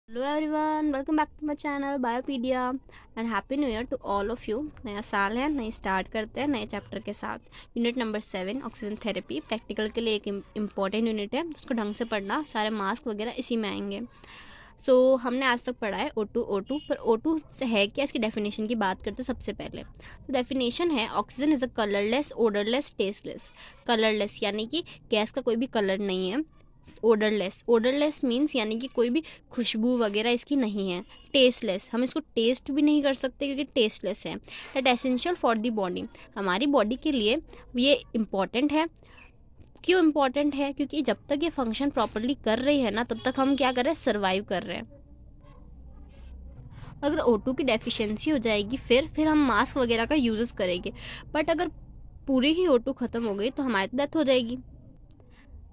Hello everyone, welcome back to my channel Biopedia and happy new year to all of you. नया साल है, नई start करते हैं नए चैप्टर के साथ। Unit number 7 oxygen therapy practical के लिए एक इम्पॉर्टेंट यूनिट है, उसको ढंग से पढ़ना। सारे मास्क वगैरह इसी में आएंगे। हमने आज तक पढ़ा है O2 पर O2 से है क्या, इसकी डेफिनेशन की बात करते हैं सबसे पहले। तो डेफिनेशन है oxygen is a colourless, odourless, tasteless. Colourless यानी कि गैस का कोई भी कलर नहीं है। ओडरलेस मीन्स यानी कि कोई भी खुशबू वगैरह इसकी नहीं है। टेस्टलेस, हम इसको टेस्ट भी नहीं कर सकते क्योंकि टेस्टलेस है। That essential for the body, हमारी बॉडी के लिए ये इम्पॉर्टेंट है। क्यों इम्पॉर्टेंट है? क्योंकि जब तक ये फंक्शन प्रॉपरली कर रही है ना, तब तक हम क्या कर रहे हैं, सर्वाइव कर रहे हैं। अगर O2 की डेफिशिएंसी हो जाएगी फिर हम मास्क वगैरह का यूजेस करेंगे। बट अगर पूरी ही O2 ख़त्म हो गई तो हमारी डेथ हो जाएगी।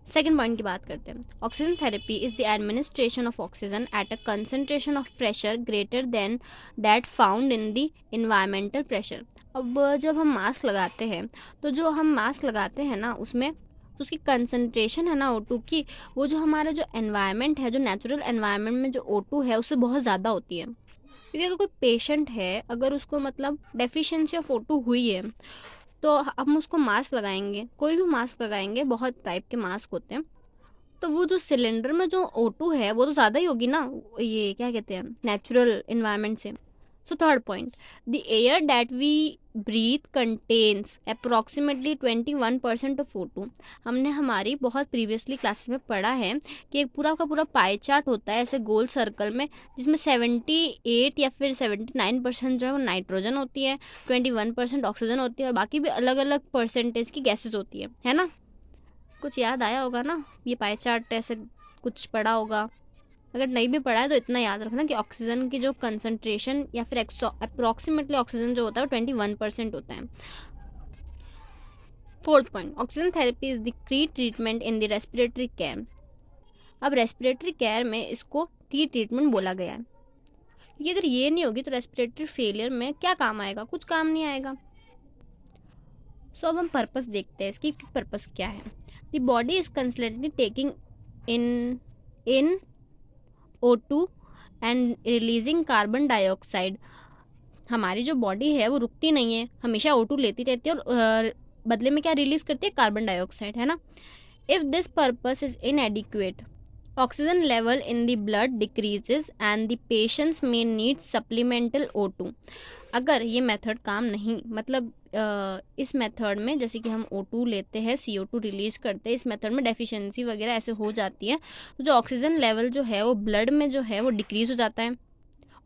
सेकेंड पॉइंट की बात करते हैं। Oxygen therapy is the administration of oxygen at a concentration of pressure greater than that found in the environmental pressure. अब जब हम मास्क लगाते हैं तो जो हम मास्क लगाते हैं ना, उसमें तो उसकी कंसंट्रेशन है ना O2 की, वो जो हमारा जो एनवायरनमेंट है, जो नेचुरल एनवायरनमेंट में जो O2 है उससे बहुत ज़्यादा होती है। क्योंकि अगर कोई पेशेंट है, अगर उसको मतलब डेफिशिएंसी ऑफ O2 हुई है तो हम उसको मास्क लगाएंगे, कोई भी मास्क लगाएंगे, बहुत टाइप के मास्क होते हैं। तो वो जो सिलेंडर में जो O2 है वो तो ज़्यादा ही होगी ना, ये क्या कहते हैं, नेचुरल इन्वायरमेंट से। So third point, the air that we breathe contains approximately 21% of O2। हमने हमारी बहुत प्रीवियसली क्लासेस में पढ़ा है कि एक पूरा का पूरा पाई चार्ट होता है ऐसे गोल सर्कल में, जिसमें 78 या फिर 79% जो है वो नाइट्रोजन होती है, 21% ऑक्सीजन होती है और बाकी भी अलग अलग परसेंटेज की गैसेज होती है ना। कुछ याद आया होगा ना, ये पाई चार्ट ऐसे कुछ पढ़ा होगा। अगर नहीं भी पढ़ा है तो इतना याद रखना कि ऑक्सीजन की जो कंसंट्रेशन या फिर अप्रॉक्सीमेटली ऑक्सीजन जो होता है वो 21% होता है। Fourth point, oxygen therapy is the key treatment in the respiratory care. अब रेस्पिरेटरी केयर में इसको की ट्रीटमेंट बोला गया है क्योंकि अगर ये नहीं होगी तो रेस्पिरेटरी फेलियर में क्या काम आएगा, कुछ काम नहीं आएगा। अब हम पर्पस देखते हैं, इसकी पर्पस क्या है। The body is constantly taking in O2 and releasing carbon dioxide. हमारी जो बॉडी है वो रुकती नहीं है, हमेशा O2 लेती रहती है और बदले में क्या रिलीज करती है, कार्बन डाइऑक्साइड, है ना। If this purpose is इनएडिक्वेट, oxygen level in the blood decreases and the patients में नीड सप्लीमेंटल O2। अगर ये मेथड काम नहीं, मतलब इस मेथड में जैसे कि हम O2 लेते हैं, CO2 रिलीज करते हैं, इस मेथड में डेफिशिएंसी वगैरह ऐसे हो जाती है तो जो ऑक्सीजन लेवल जो है वो ब्लड में जो है वो डिक्रीज हो जाता है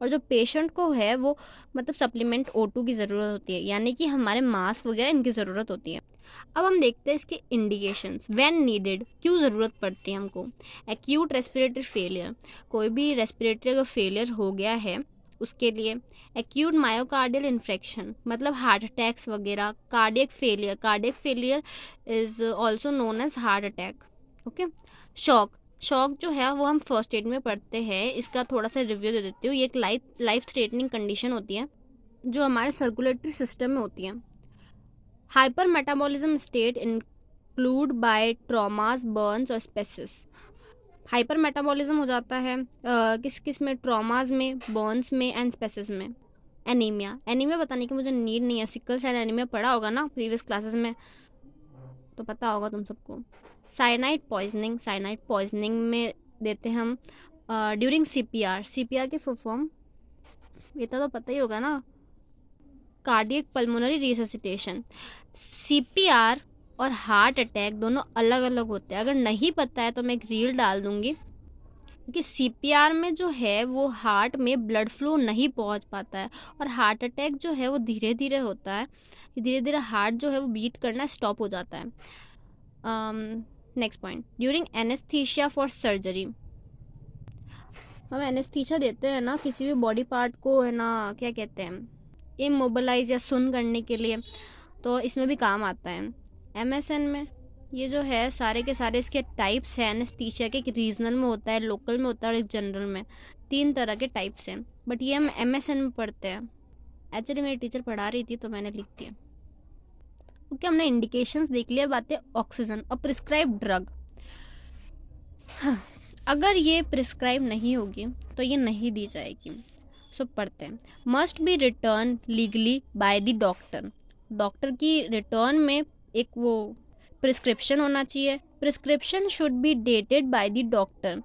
और जो पेशेंट को है वो मतलब सप्लीमेंट O2 की ज़रूरत होती है, यानी कि हमारे मास्क वगैरह इनकी ज़रूरत होती है। अब हम देखते हैं इसके इंडिकेशंस। व्हेन नीडेड, क्यों ज़रूरत पड़ती है हमको। एक्यूट रेस्पिरेटरी फेलियर, कोई भी रेस्पिरेटरी अगर फेलियर हो गया है उसके लिए। एक्यूट मायोकार्डियल इन्फेक्शन, मतलब हार्ट अटैक्स वगैरह। Cardiac failure is also known as heart attack. Okay. Shock जो है वो हम फर्स्ट एड में पढ़ते हैं, इसका थोड़ा सा रिव्यू दे देती हूँ। ये एक लाइफ थ्रेटनिंग कंडीशन होती है जो हमारे सर्कुलेटरी सिस्टम में होती है। Hypermetabolism state include by traumas, burns और स्पेसिस। हाइपर मेटाबॉलिज्म हो जाता है किस किस में, ट्रॉमास में, बर्न्स में एंड स्पेसिस में। एनीमिया बताने की मुझे नीड नहीं है, सिकल सेल एनीमिया पढ़ा होगा ना प्रीवियस क्लासेस में, तो पता होगा तुम सबको। साइनाइड पॉइजनिंग में देते हम ड्यूरिंग CPR की फुल फॉर्म ये तो पता ही होगा ना, कार्डियक पल्मोनरी रिससिटेशन। CPR और हार्ट अटैक दोनों अलग अलग होते हैं, अगर नहीं पता है तो मैं एक रील डाल दूंगी। क्योंकि CPR में जो है वो हार्ट में ब्लड फ्लो नहीं पहुंच पाता है और हार्ट अटैक जो है वो धीरे धीरे होता है, धीरे धीरे हार्ट जो है वो बीट करना स्टॉप हो जाता है। Next point, during anaesthesia for surgery. हम एनेस्थीसिया देते हैं ना किसी भी बॉडी पार्ट को, है ना, क्या कहते हैं, इमोबलाइज या सुन करने के लिए, तो इसमें भी काम आता है। MSN में ये जो है सारे के सारे इसके टाइप्स हैं एनेस्थीसिया के, रीजनल में होता है, लोकल में होता है और एक जनरल में। 3 तरह के टाइप्स हैं, बट ये हम MSN में पढ़ते हैं। एक्चुअली मेरी टीचर पढ़ा रही थी तो मैंने लिख दिया। ओके, हमने इंडिकेशंस देख लिया, बातें ऑक्सीजन और प्रिस्क्राइब ड्रग। अगर ये प्रिस्क्राइब नहीं होगी तो ये नहीं दी जाएगी। सो पढ़ते हैं। Must be return legally by the doctor. Doctor की रिटर्न में एक वो प्रिस्क्रिप्शन होना चाहिए। Prescription should be dated by the doctor.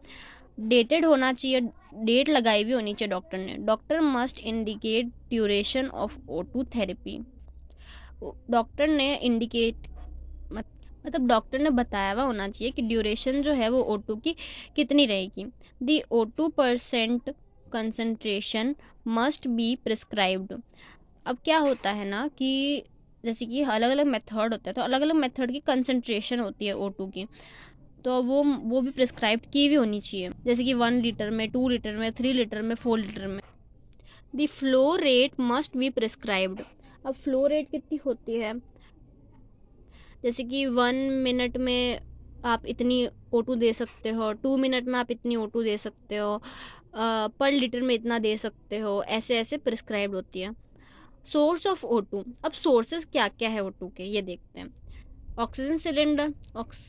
Dated होना चाहिए, डेट लगाई हुई होनी चाहिए डॉक्टर ने। Doctor must indicate duration of O2 therapy. Doctor ने इंडिकेट मतलब डॉक्टर ने बताया हुआ होना चाहिए कि ड्यूरेशन जो है वो O2 की कितनी रहेगी। दी O2% concentration must be prescribed. अब क्या होता है ना कि जैसे कि अलग अलग मेथड होता है, तो अलग अलग मेथड की कंसंट्रेशन होती है O2 की, तो वो भी प्रिस्क्राइब की हुई होनी चाहिए। जैसे कि 1 लीटर में, 2 लीटर में, 3 लीटर में, 4 लीटर में। The flow rate must be prescribed. अब फ्लो रेट कितनी होती है, जैसे कि 1 मिनट में आप इतनी O2 दे सकते हो, 2 मिनट में आप इतनी O2 दे सकते हो, पर लीटर में इतना दे सकते हो, ऐसे ऐसे प्रिस्क्राइब्ड होती है। Source of O2। अब सोर्सेज क्या क्या है O2 के, ये देखते हैं। ऑक्सीजन सिलेंडर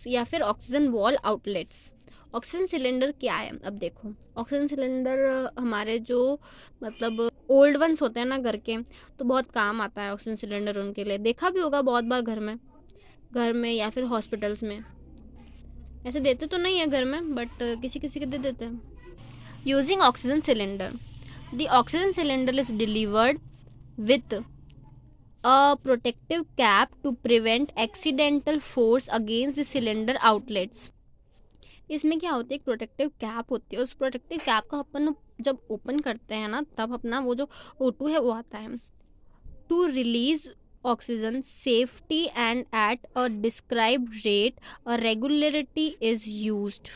या फिर oxygen wall outlets. Oxygen cylinder क्या है, अब देखो ऑक्सीजन सिलेंडर हमारे जो मतलब ओल्ड वंस होते हैं ना घर के, तो बहुत काम आता है ऑक्सीजन सिलेंडर उनके लिए। देखा भी होगा बहुत बार घर में या फिर हॉस्पिटल्स में। ऐसे देते तो नहीं है घर में, बट किसी किसी के दे देते हैं। Using oxygen cylinder. The oxygen cylinder is delivered with a protective cap to prevent accidental force against the cylinder outlets। इसमें क्या होता है, एक प्रोटेक्टिव कैप होती है। उस प्रोटेक्टिव कैप का अपन जब ओपन करते हैं ना, तब अपना वो जो O2 है वो आता है। To release oxygen safety and at a described rate a regularity is used.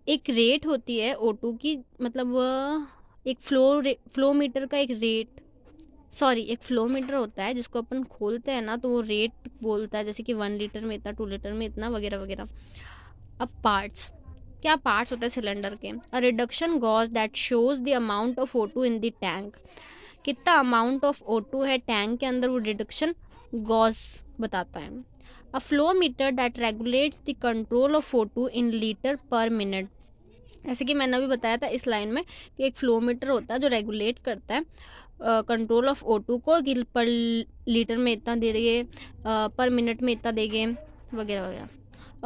एक रेट होती है O2 की, मतलब एक फ्लो मीटर का एक फ्लो मीटर होता है जिसको अपन खोलते हैं ना, तो वो रेट बोलता है, जैसे कि 1 लीटर में इतना, 2 लीटर में इतना, वगैरह वगैरह। अब पार्ट्स, क्या पार्ट्स होते हैं सिलेंडर के। A reduction gauge that shows the amount of O2 in the tank. कितना अमाउंट ऑफ O2 है टैंक के अंदर, वो रिडक्शन गॉज बताता है। अ flow metre that regulates the control of O2 in litre पर मिनट। जैसे कि मैंने अभी बताया था इस लाइन में कि एक फ्लो मीटर होता है जो रेगुलेट करता है कंट्रोल ऑफ O2 को, कि पर लीटर में इतना दे देंगे, पर मिनट में इतना देंगे, वगैरह वगैरह।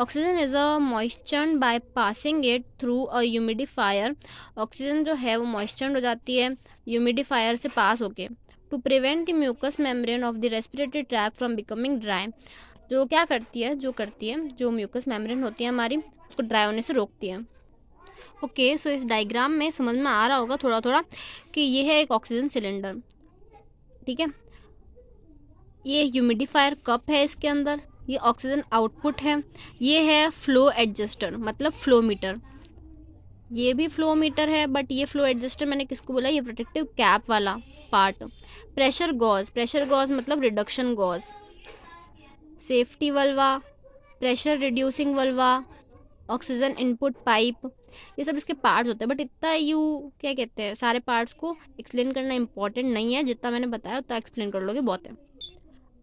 Oxygen is a moistured by passing it through a humidifier. Oxygen जो है वो मॉइस्चर्ड हो जाती है ह्यूमिडिफायर से पास होके। To prevent the mucous membrane of the respiratory tract from becoming dry. जो क्या करती है, जो म्यूकस मेम्ब्रेन होती है हमारी, उसको ड्राई होने से रोकती है। ओके, सो इस डायग्राम में समझ में आ रहा होगा थोड़ा थोड़ा कि ये है एक ऑक्सीजन सिलेंडर, ठीक है। ये ह्यूमिडिफायर कप है, इसके अंदर ये ऑक्सीजन आउटपुट है। ये है फ्लो एडजस्टर, मतलब फ्लो मीटर। ये भी फ्लो मीटर है, बट ये फ्लो एडजस्टर मैंने किसको बोला, ये प्रोटेक्टिव कैप वाला पार्ट। प्रेशर गॉज मतलब reduction gauge. Safety valve, pressure reducing valve, oxygen input pipe, ये सब इसके पार्ट्स होते हैं। बट इतना क्या कहते हैं, सारे पार्ट्स को एक्सप्लेन करना इंपॉर्टेंट नहीं है, जितना मैंने बताया उतना एक्सप्लेन कर लोगे बहुत है।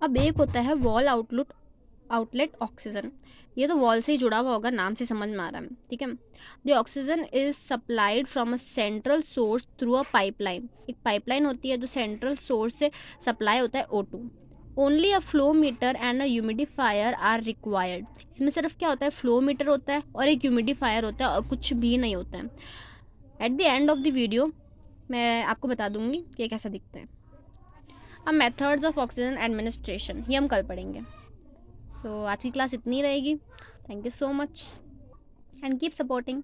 अब एक होता है वॉल आउटलेट ऑक्सीजन। ये तो वॉल से ही जुड़ा हुआ होगा, नाम से समझ में आ रहा है, ठीक है। The oxygen is supplied from a central source through a pipeline. एक पाइपलाइन होती है जो सेंट्रल सोर्स से सप्लाई होता है O2। Only a flow meter and a humidifier are required. इसमें सिर्फ क्या होता है, फ्लो मीटर होता है और एक ह्यूमिडिफायर होता है, और कुछ भी नहीं होता है। At the end of the video मैं आपको बता दूंगी कि ये कैसा दिखता है। अब मेथड्स ऑफ ऑक्सीजन एडमिनिस्ट्रेशन ये हम कल पढ़ेंगे। सो आज की क्लास इतनी रहेगी। Thank you so much and keep supporting.